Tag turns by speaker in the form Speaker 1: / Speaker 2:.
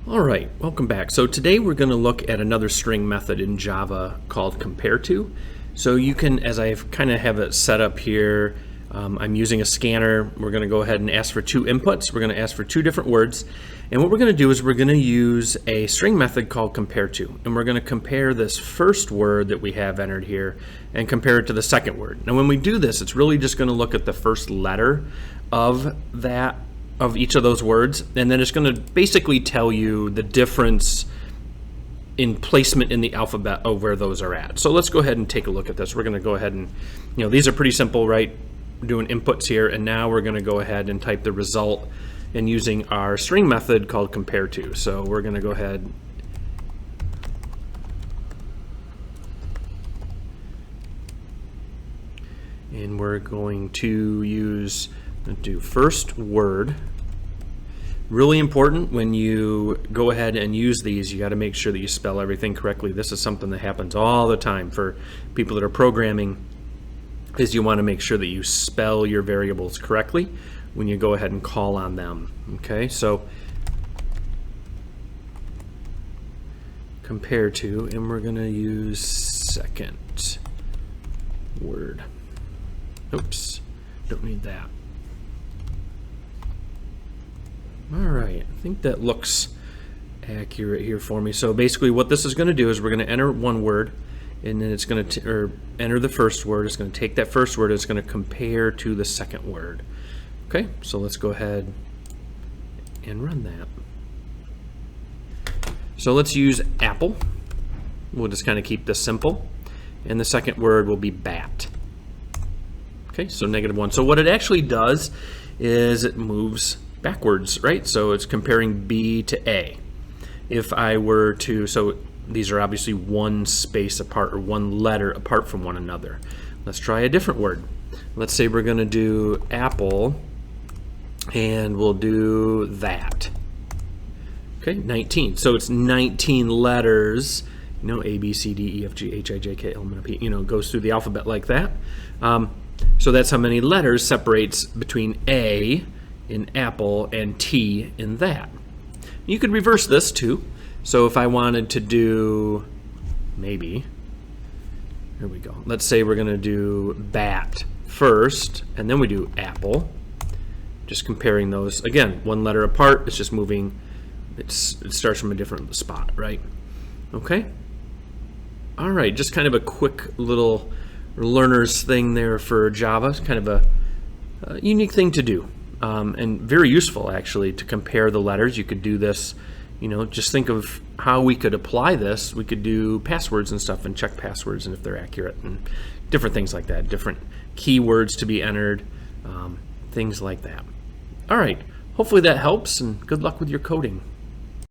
Speaker 1: All right, welcome back. So today we're going to look at another string method in Java called compareTo. So you can, as I kind of have it set up here, I'm using a scanner. We're going to go ahead and ask for two inputs. We're going to ask for two different words. And what we're going to do is we're going to use a string method called compareTo. And we're going to compare this first word that we have entered here and compare it to the second word. Now when we do this, it's really just going to look at the first letter of each of those words, and then it's going to basically tell you the difference in placement in the alphabet of where those are at. So let's go ahead and take a look at this. We're going to go ahead and, these are pretty simple, right? We're doing inputs here, and now we're going to go ahead and type the result and using our string method called compareTo. So we're going to go ahead and we're going to do first word. Really important when you go ahead and use these, you got to make sure that you spell everything correctly. This is something that happens all the time for people that are programming, is you want to make sure that you spell your variables correctly when you go ahead and call on them. Okay, so compareTo, and we're going to use second word. Oops, don't need that. All right, I think that looks accurate here for me. So basically what this is going to do is we're going to enter one word, and then it's going to enter the first word. It's going to take that first word, it's going to compare to the second word. Okay, so let's go ahead and run that. So let's use apple. We'll just kind of keep this simple. And the second word will be bat. Okay, so -1. So what it actually does is it moves backwards, right? So it's comparing B to A. If I were to, so these are obviously one space apart or one letter apart from one another. Let's try a different word. Let's say we're going to do apple, and we'll do that. Okay, 19. So it's 19 letters, A, B, C, D, E, F, G, H, I, J, K, L, M, N, P, goes through the alphabet like that. So that's how many letters separates between A in apple and T in that. You could reverse this too. So if I wanted to do, maybe, here we go. Let's say we're going to do bat first, and then we do apple. Just comparing those. Again, one letter apart, it's just moving, it starts from a different spot, right? Okay. All right, just kind of a quick little learner's thing there for Java. It's kind of a unique thing to do. And very useful actually to compare the letters. You could do this, just think of how we could apply this. We could do passwords and stuff and check passwords and if they're accurate and different things like that, different keywords to be entered, things like that. All right, hopefully that helps, and good luck with your coding.